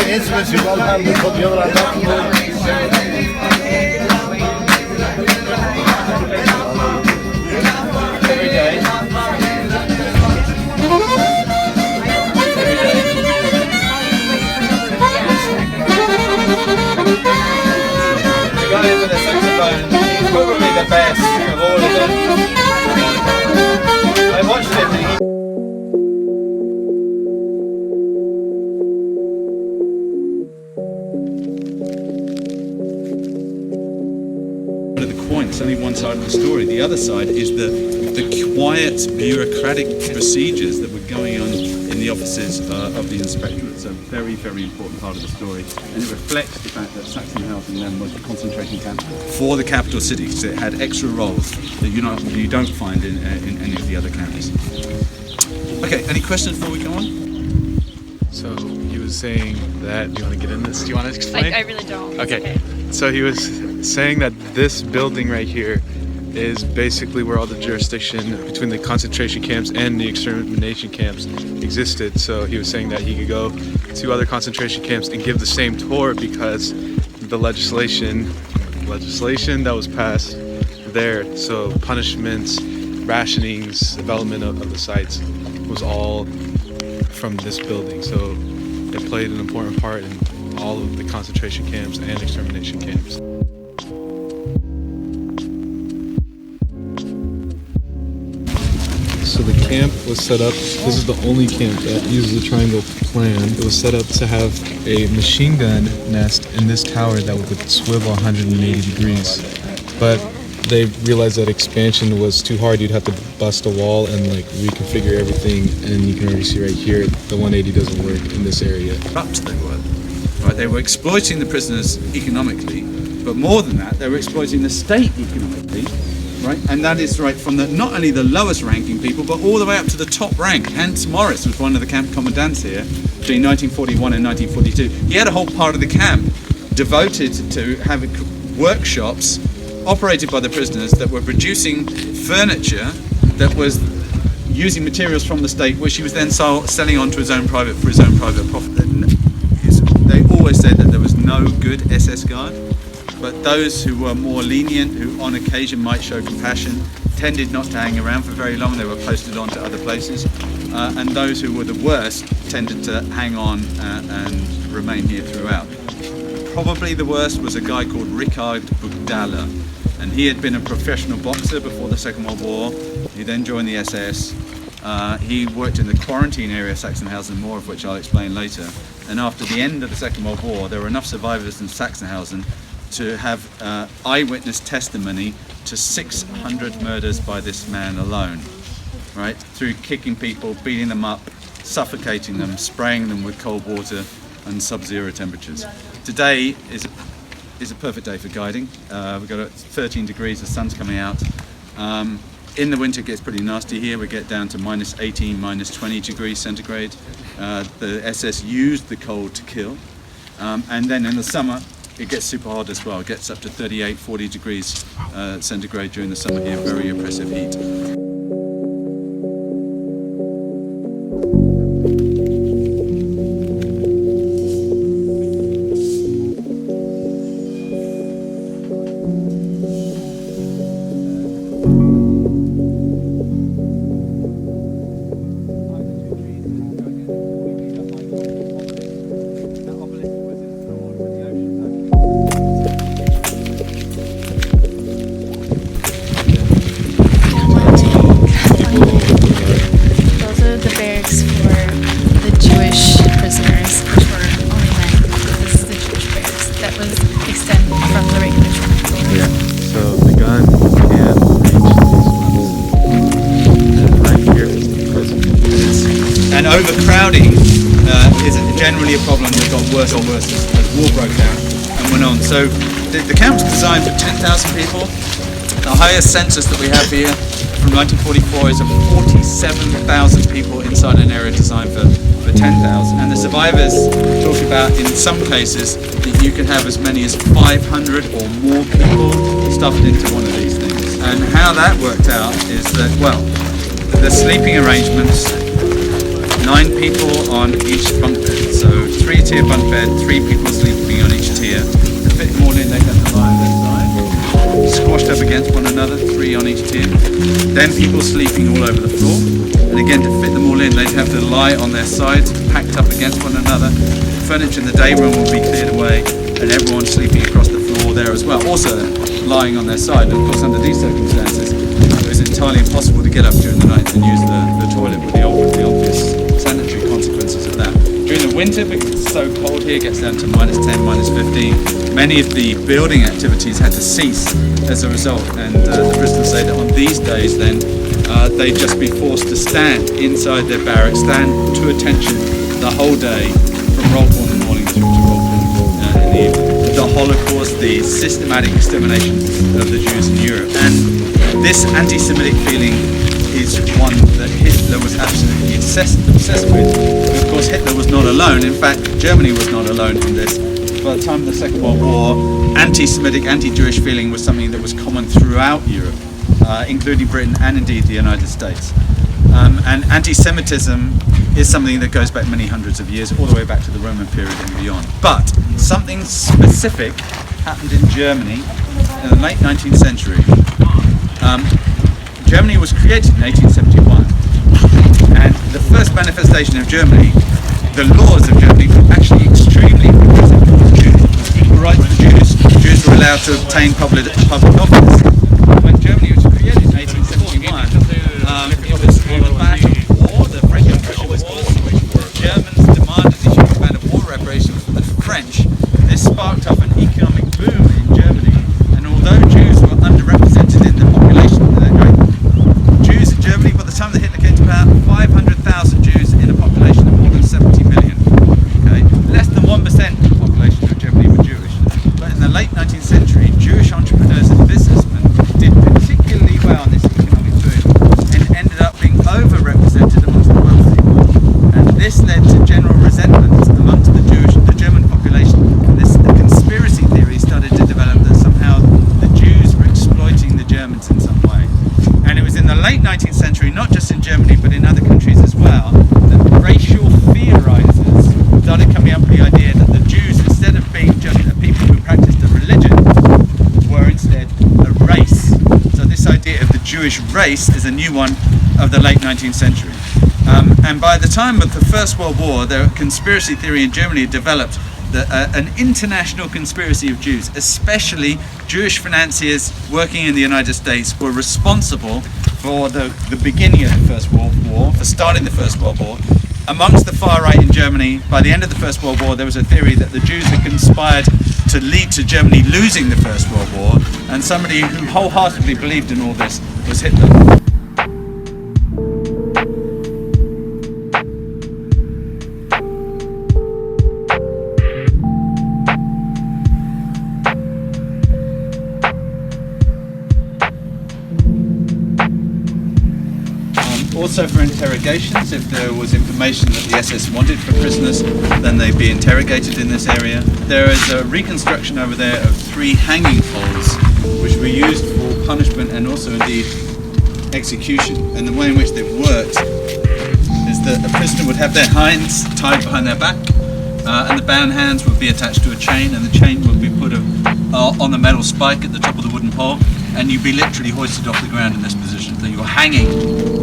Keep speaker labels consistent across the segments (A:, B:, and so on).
A: Instruments in one hand and put the other hand up. Every day. The guy with the saxophone, he's probably the best of all of them. I watched him.
B: It's only one side of the story. The other side is the quiet bureaucratic procedures that were going on in the offices of the inspectorate. It's a very, very important part of the story, and it reflects the fact that Sachsenhausen then was a concentration camp for the capital city, so it had extra roles that you don't find in any of the other camps. Okay, any questions before we go on?
C: So he was saying that, do you want to get in this? Do you want to explain?
D: I really don't.
C: Okay. So he was saying that this building right here is basically where all the jurisdiction between the concentration camps and the extermination camps existed. So he was saying that he could go to other concentration camps and give the same tour because the legislation that was passed there, so punishments, rationings, development of the sites was all from this building. So it played an important part in all of the concentration camps and extermination camps. So the camp was set up, this is the only camp that uses a triangle plan. It was set up to have a machine gun nest in this tower that would swivel 180 degrees. But they realized that expansion was too hard. You'd have to bust a wall and like reconfigure everything, and you can already see right here, the 180 doesn't work in this area.
B: Corrupt they were. Right, they were exploiting the prisoners economically, but more than that, they were exploiting the state economically, right? And that is right from not only the lowest ranking people, but all the way up to the top rank. Hans Morris was one of the camp commandants here between 1941 and 1942. He had a whole part of the camp devoted to having workshops operated by the prisoners that were producing furniture that was using materials from the state, which he was then selling on to his own private profit. They always said that there was no good SS guard, but those who were more lenient, who on occasion might show compassion, tended not to hang around for very long. They were posted on to other places, and those who were the worst tended to hang on and remain here throughout. Probably the worst was a guy called Richard Bugdala, and he had been a professional boxer before the Second World War. He then joined the SS. He worked in the quarantine area of Sachsenhausen, more of which I'll explain later. And after the end of the Second World War, there were enough survivors in Sachsenhausen to have eyewitness testimony to 600 murders by this man alone, right? Through kicking people, beating them up, suffocating them, spraying them with cold water and sub-zero temperatures. Today is a perfect day for guiding. We've got 13 degrees, the sun's coming out. In the winter it gets pretty nasty here. We get down to minus 18, minus 20 degrees centigrade. The SS used the cold to kill. And then in the summer it gets super hot as well. It gets up to 38, 40 degrees centigrade during the summer here. Very oppressive heat. And overcrowding is generally a problem that got worse and worse as war broke out and went on. So the camp's designed for 10,000 people. The highest census that we have here from 1944 is of 47,000 people inside an area designed for 10,000. And the survivors talk about, in some cases, that you can have as many as 500 or more people stuffed into one of these things. And how that worked out is that, well, the sleeping arrangements, 9 people on each bunk bed. So 3-tier bunk bed, 3 people sleeping on each tier. To fit them all in, they have to lie on their side, squashed up against one another, 3 on each tier. Then people sleeping all over the floor. And again, to fit them all in, they'd have to lie on their sides, packed up against one another. Furniture in the day room would be cleared away, and everyone sleeping across the floor there as well, also lying on their side. And of course, under these circumstances, it was entirely impossible to get up during the night and use the toilet with the obvious sanitary consequences of that. During the winter, because it's so cold here, it gets down to -10, -15. Many of the building activities had to cease as a result, and the prisoners say that on these days then, they'd just be forced to stand inside their barracks, stand to attention the whole day, from roll call in the morning through to roll call in the evening. The Holocaust, the systematic extermination of the Jews in Europe. And this anti-Semitic feeling is one that Hitler was absolutely obsessed with. And of course, Hitler was not alone. In fact, Germany was not alone in this. By the time of the Second World War, anti-Semitic, anti-Jewish feeling was something that was common throughout Europe, including Britain and indeed the United States. And anti-Semitism is something that goes back many hundreds of years, all the way back to the Roman period and beyond. But something specific happened in Germany in the late 19th century. Germany was created in 1871, and the first manifestation of Germany, the laws of Germany, were actually extremely progressive towards Jews. Equal rights for Jews. Jews were allowed to obtain public office. When Germany was created in 1871, it was on the back of war. The French and Prussian was war. Germans demanded a huge amount of war reparations from the French. This sparked up an economic boom in Germany, and although Jews were underrepresented in the population, Jews in Germany, by the time that Hitler came to power, 500,000 Jews in a population of more than 70 million. Okay? Less than 1% of the population of Germany were Jewish. But in the late 19th century, Jewish entrepreneurs and businessmen did particularly well in this economic boom and ended up being overrepresented amongst the wealthy. And this led to general resentment amongst the German population. The conspiracy theory started to develop that somehow the Jews were exploiting the Germans in some way. And it was in the late 19th century, not just in Germany but in other countries as well, that racial theorizers started coming up with the idea that the Jews, instead of being just a people who practiced a religion, were instead a race. So this idea of the Jewish race is a new one of the late 19th century. And by the time of the First World War, the conspiracy theory in Germany had developed an international conspiracy of Jews, especially Jewish financiers working in the United States, were responsible for the beginning of the First World War, for starting the First World War. Amongst the far right in Germany, by the end of the First World War, there was a theory that the Jews had conspired to lead to Germany losing the First World War, and somebody who wholeheartedly believed in all this was Hitler. Also for interrogations, if there was information that the SS wanted for prisoners, then they'd be interrogated in this area. There is a reconstruction over there of 3 hanging poles which were used for punishment and also indeed execution. And the way in which they've worked is that a prisoner would have their hands tied behind their back, and the bound hands would be attached to a chain, and the chain would be put on the metal spike at the top of the wooden pole, and you'd be literally hoisted off the ground in this position. So you're hanging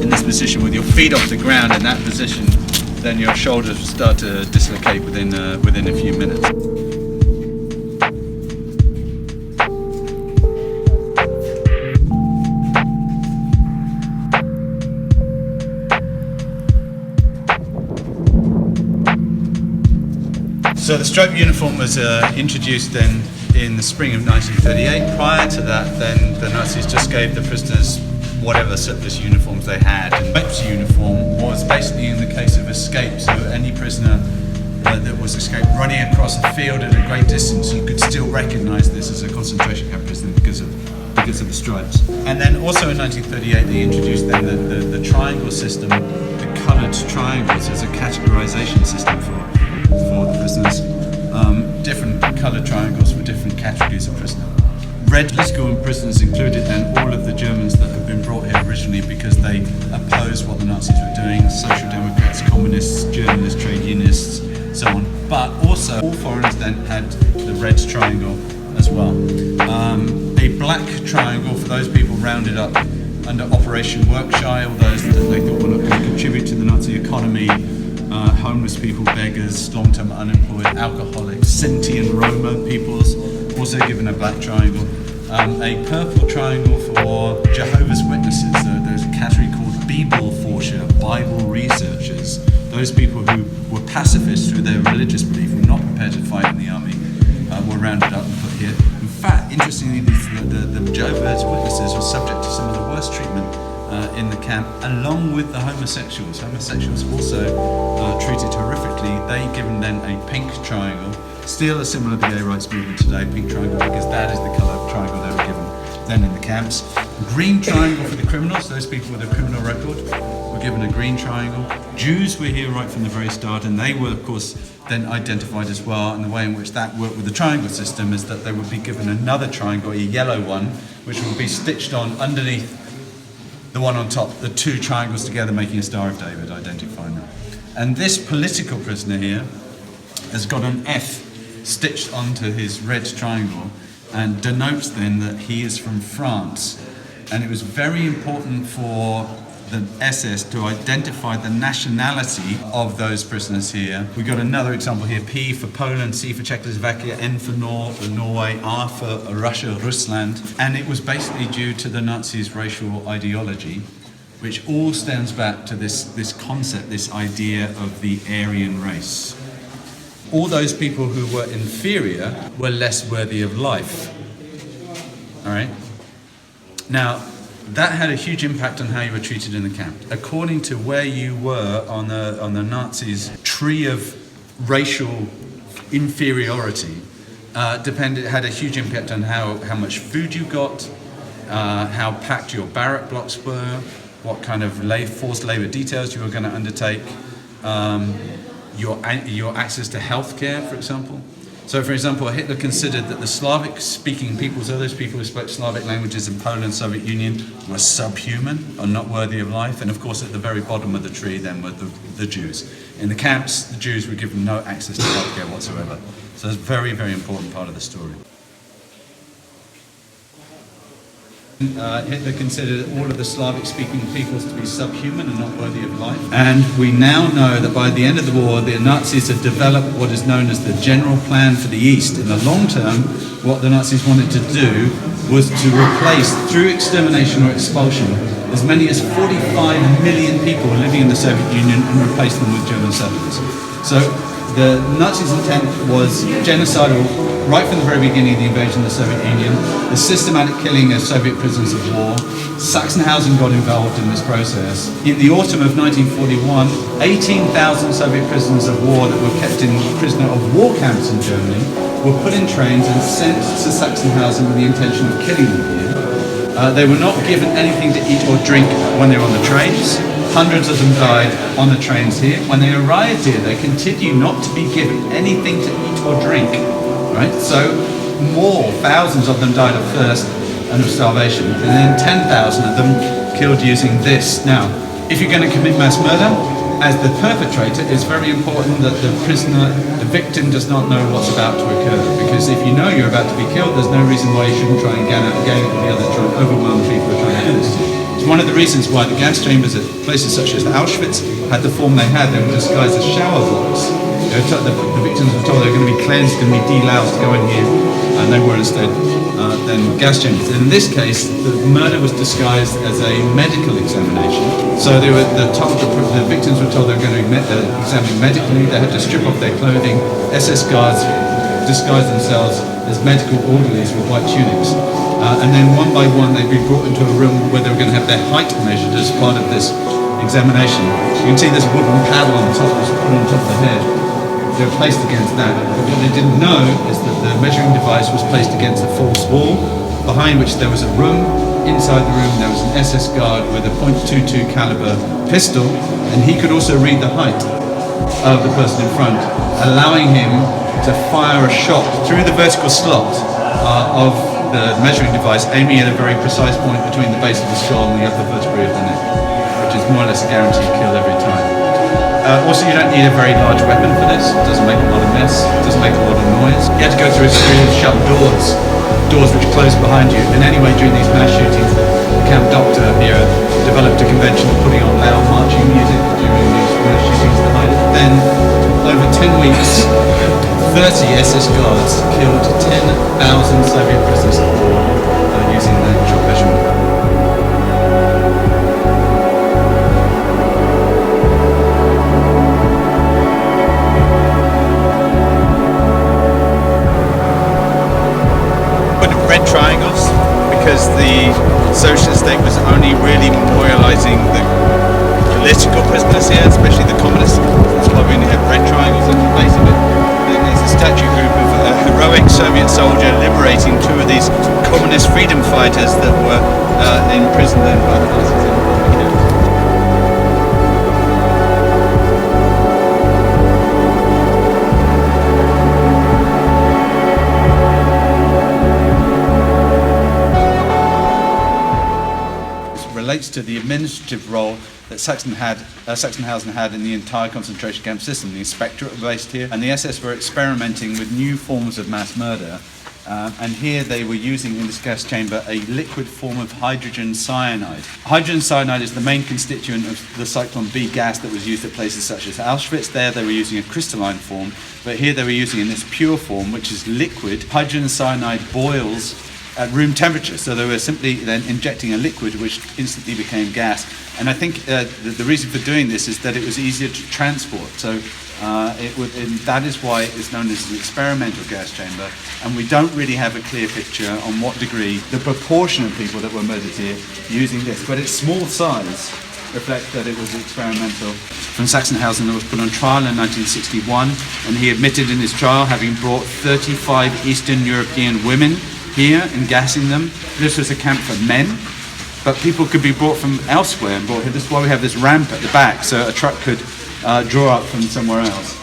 B: in this position with your feet off the ground in that position, then your shoulders start to dislocate within a few minutes. So the striped uniform was introduced then in the spring of 1938. Prior to that, then the Nazis just gave the prisoners whatever surplus uniforms they had. And striped uniform was basically in the case of escape, so any prisoner that was escaped running across a field at a great distance, you could still recognise this as a concentration camp prisoner because of the stripes. And then also in 1938 they introduced then the triangle system, the coloured triangles as a categorisation system for the prisoners. Different coloured triangles for different categories of prisoner. red political prisoners included then all of the Germans that had been brought here originally because they opposed what the Nazis were doing, social democrats, communists, journalists, trade unionists, so on. But also all foreigners then had the red triangle as well. A black triangle for those people rounded up under Operation Workshy, all those that they thought were not going to contribute to the Nazi economy, homeless people, beggars, long-term unemployed, alcoholics, Sinti and Roma peoples, also given a black triangle. A purple triangle for Jehovah's Witnesses. There's a category called Bibelforscher, Bible researchers. Those people who were pacifists through their religious belief, were not prepared to fight in the army, were rounded up and put here. In fact, interestingly, the Jehovah's Witnesses were subject to some of the worst treatment in the camp, along with the homosexuals. Homosexuals also treated horrifically. They given then a pink triangle, still similar to the gay rights movement today, pink triangle, because that is the colour of triangle they were given then in the camps. Green triangle for the criminals, those people with a criminal record were given a green triangle. Jews were here right from the very start, and they were, of course, then identified as well. And the way in which that worked with the triangle system is that they would be given another triangle, a yellow one, which would be stitched on underneath the one on top, the two triangles together making a Star of David, identifying them. And this political prisoner here has got an F stitched onto his red triangle and denotes then that he is from France. And it was very important for the SS to identify the nationality of those prisoners here. We got another example here, P for Poland, C for Czechoslovakia, N for Norway, R for Russia, Rusland. And it was basically due to the Nazis' racial ideology, which all stems back to this concept, this idea of the Aryan race. All those people who were inferior were less worthy of life. All right? Now, that had a huge impact on how you were treated in the camp. According to where you were on the Nazis' tree of racial inferiority, had a huge impact on how much food you got, how packed your barrack blocks were, what kind of forced labor details you were going to undertake, your access to healthcare, for example. So, for example, Hitler considered that the Slavic-speaking peoples, so those people who spoke Slavic languages in Poland, Soviet Union, were subhuman or not worthy of life. And of course, at the very bottom of the tree then were the Jews. In the camps, the Jews were given no access to healthcare whatsoever. So it's a very, very important part of the story. Hitler considered all of the Slavic-speaking peoples to be subhuman and not worthy of life. And we now know that by the end of the war, the Nazis had developed what is known as the general plan for the East. In the long term, what the Nazis wanted to do was to replace, through extermination or expulsion, as many as 45 million people living in the Soviet Union and replace them with German settlers. So the Nazis' intent was genocidal right from the very beginning of the invasion of the Soviet Union, the systematic killing of Soviet prisoners of war. Sachsenhausen got involved in this process. In the autumn of 1941, 18,000 Soviet prisoners of war that were kept in prisoner of war camps in Germany were put in trains and sent to Sachsenhausen with the intention of killing them here. They were not given anything to eat or drink when they were on the trains. Hundreds of them died on the trains here. When they arrived here, they continued not to be given anything to eat or drink. Right? So thousands of them died of thirst and of starvation, and then 10,000 of them killed using this. Now, if you're going to commit mass murder, as the perpetrator, it's very important that the prisoner, the victim, does not know what's about to occur, because if you know you're about to be killed, there's no reason why you shouldn't try and gang up the other, try and overwhelm the people who are trying to do this. It's one of the reasons why the gas chambers at places such as Auschwitz had the form they had. They were disguised as shower blocks. The victims were told they were going to be cleansed, going to be deloused, go in here, and they were instead then gas chambers. In this case, the murder was disguised as a medical examination. So they were the victims were told they were going to be examined medically. They had to strip off their clothing. SS guards disguised themselves as medical orderlies with white tunics. And then one by one they'd be brought into a room where they were going to have their height measured as part of this examination. You can see this wooden paddle on top, was put on top of the head. They were placed against that. But what they didn't know is that the measuring device was placed against a false wall, behind which there was a room. Inside the room there was an SS guard with a .22 caliber pistol, and he could also read the height of the person in front, allowing him to fire a shot through the vertical slot of the measuring device aiming at a very precise point between the base of the skull and the upper vertebrae of the neck, which is more or less a guaranteed kill every time. Also, you don't need a very large weapon for this. It doesn't make a lot of mess. It doesn't make a lot of noise. You have to go through a series of shut doors which close behind you. And anyway, during these mass shootings, the camp doctor here developed a convention of putting on loud marching music during these mass shootings to hide it. Then, over 10 weeks, 30 SS guards killed 10,000 Soviet prisoners of war using the shot measurement.
D: Red triangles because the socialist state was only really memorializing the political prisoners here, especially the communists. That's why we only have red triangles at the base of it. Then there's a statue group of a heroic Soviet soldier liberating two of these communist freedom fighters that were imprisoned then by the Nazis in the camps.
B: Relates to the administrative role that Sachsenhausen had in the entire concentration camp system. The inspectorate were based here, and the SS were experimenting with new forms of mass murder. And here they were using in this gas chamber a liquid form of hydrogen cyanide. Hydrogen cyanide is the main constituent of the Cyclone B gas that was used at places such as Auschwitz. There they were using a crystalline form, but here they were using in this pure form, which is liquid. Hydrogen cyanide boils at room temperature, so they were simply then injecting a liquid which instantly became gas. And I think the reason for doing this is that it was easier to transport. So and that is why it's known as an experimental gas chamber, and we don't really have a clear picture on what degree the proportion of people that were murdered here using this, but its small size reflects that it was experimental. Von Sachsenhausen was put on trial in 1961, and he admitted in his trial having brought 35 Eastern European women here and gassing them. This was a camp for men, but people could be brought from elsewhere and brought here. This is why we have this ramp at the back, so a truck could draw up from somewhere else.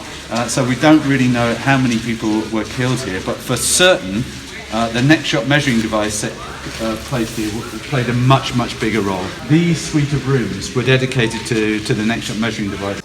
B: So we don't really know how many people were killed here, but for certain, the neck shot measuring device placed here played a much, much bigger role. These suite of rooms were dedicated to the neck shot measuring device.